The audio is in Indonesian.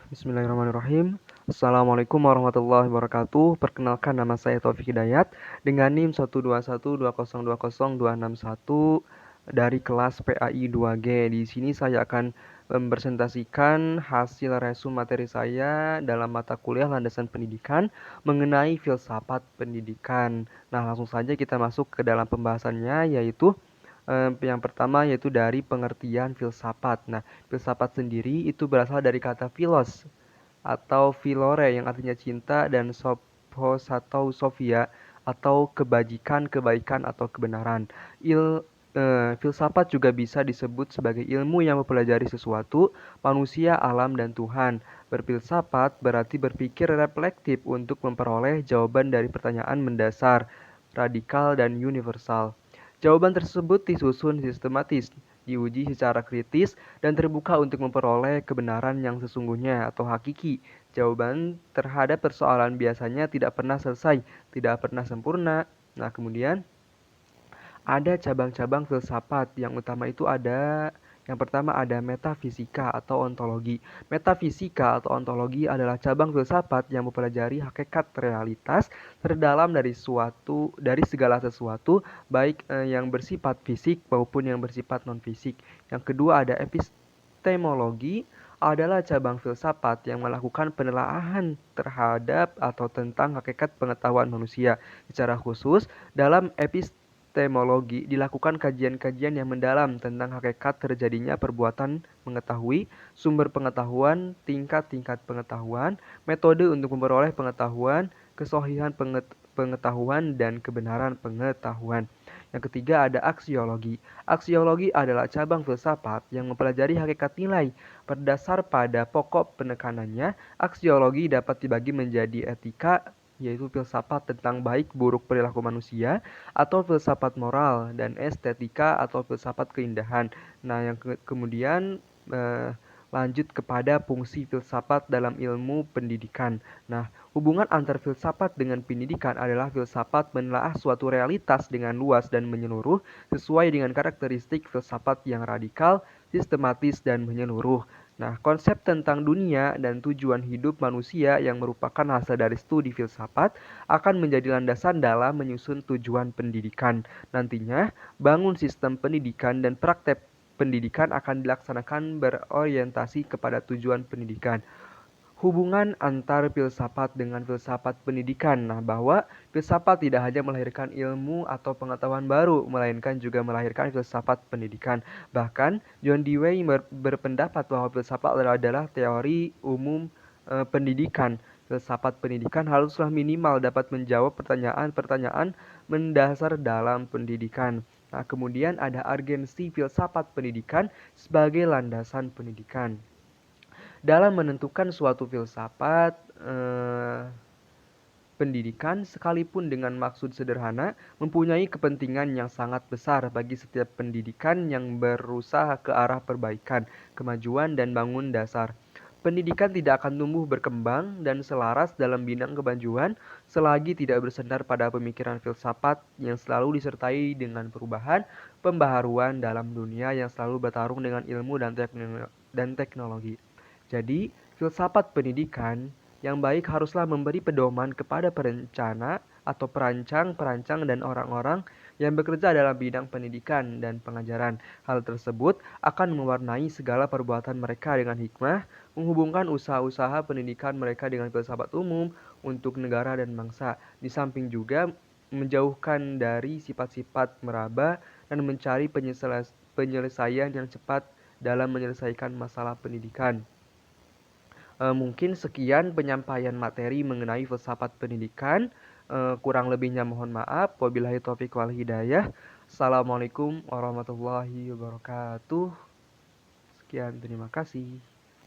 Bismillahirrahmanirrahim. Assalamualaikum warahmatullahi wabarakatuh. Perkenalkan, nama saya Taufik Hidayat dengan NIM 12120020261 dari kelas PAI 2G. Di sini saya akan mempresentasikan hasil resume materi saya dalam mata kuliah Landasan Pendidikan mengenai filsafat pendidikan. Nah, langsung saja kita masuk ke dalam pembahasannya, yaitu yang pertama yaitu dari pengertian filsafat. Nah, filsafat sendiri itu berasal dari kata philos atau philore yang artinya cinta, dan sophos atau sophia atau kebajikan, kebaikan atau kebenaran. Filsafat juga bisa disebut sebagai ilmu yang mempelajari sesuatu, manusia, alam, dan Tuhan. Berfilsafat berarti berpikir reflektif untuk memperoleh jawaban dari pertanyaan mendasar, radikal, dan universal. Jawaban tersebut disusun sistematis, diuji secara kritis, dan terbuka untuk memperoleh kebenaran yang sesungguhnya atau hakiki. Jawaban terhadap persoalan biasanya tidak pernah selesai, tidak pernah sempurna. Nah, kemudian ada cabang-cabang filsafat. Yang utama itu yang pertama ada metafisika atau ontologi. Metafisika atau ontologi adalah cabang filsafat yang mempelajari hakikat realitas terdalam dari segala sesuatu, baik yang bersifat fisik maupun yang bersifat non-fisik. Yang kedua ada epistemologi, adalah cabang filsafat yang melakukan penelaahan terhadap atau tentang hakikat pengetahuan manusia. Secara khusus, dalam epistemologi dilakukan kajian-kajian yang mendalam tentang hakikat terjadinya perbuatan mengetahui, sumber pengetahuan, tingkat-tingkat pengetahuan, metode untuk memperoleh pengetahuan, kesohihan pengetahuan, dan kebenaran pengetahuan. Yang ketiga ada aksiologi. Aksiologi adalah cabang filsafat yang mempelajari hakikat nilai. Berdasar pada pokok penekanannya, aksiologi dapat dibagi menjadi etika, yaitu filsafat tentang baik buruk perilaku manusia, atau filsafat moral, dan estetika atau filsafat keindahan. Nah, yang kemudian lanjut kepada fungsi filsafat dalam ilmu pendidikan. Nah, hubungan antar filsafat dengan pendidikan adalah filsafat menelaah suatu realitas dengan luas dan menyeluruh sesuai dengan karakteristik filsafat yang radikal, sistematis, dan menyeluruh. Nah, konsep tentang dunia dan tujuan hidup manusia yang merupakan hasil dari studi filsafat akan menjadi landasan dalam menyusun tujuan pendidikan. Nantinya, bangun sistem pendidikan dan praktek pendidikan akan dilaksanakan berorientasi kepada tujuan pendidikan. Hubungan antar filsafat dengan filsafat pendidikan. Nah, bahwa filsafat tidak hanya melahirkan ilmu atau pengetahuan baru, melainkan juga melahirkan filsafat pendidikan. Bahkan, John Dewey berpendapat bahwa filsafat adalah teori umum pendidikan. Filsafat pendidikan haruslah minimal dapat menjawab pertanyaan-pertanyaan mendasar dalam pendidikan. Nah, kemudian ada urgensi filsafat pendidikan sebagai landasan pendidikan. Dalam menentukan suatu filsafat pendidikan, sekalipun dengan maksud sederhana, mempunyai kepentingan yang sangat besar bagi setiap pendidikan yang berusaha ke arah perbaikan, kemajuan, dan bangun dasar. Pendidikan tidak akan tumbuh berkembang dan selaras dalam bidang kemajuan selagi tidak bersandar pada pemikiran filsafat yang selalu disertai dengan perubahan, pembaharuan dalam dunia yang selalu bertarung dengan ilmu dan teknologi. Jadi, filsafat pendidikan yang baik haruslah memberi pedoman kepada perencana atau perancang dan orang-orang yang bekerja dalam bidang pendidikan dan pengajaran. Hal tersebut akan mewarnai segala perbuatan mereka dengan hikmah, menghubungkan usaha-usaha pendidikan mereka dengan filsafat umum untuk negara dan bangsa. Di samping juga menjauhkan dari sifat-sifat meraba dan mencari penyelesaian yang cepat dalam menyelesaikan masalah pendidikan. Mungkin sekian penyampaian materi mengenai filsafat pendidikan. Kurang lebihnya mohon maaf. Wabillahi taufiq wal hidayah. Assalamualaikum warahmatullahi wabarakatuh. Sekian, terima kasih.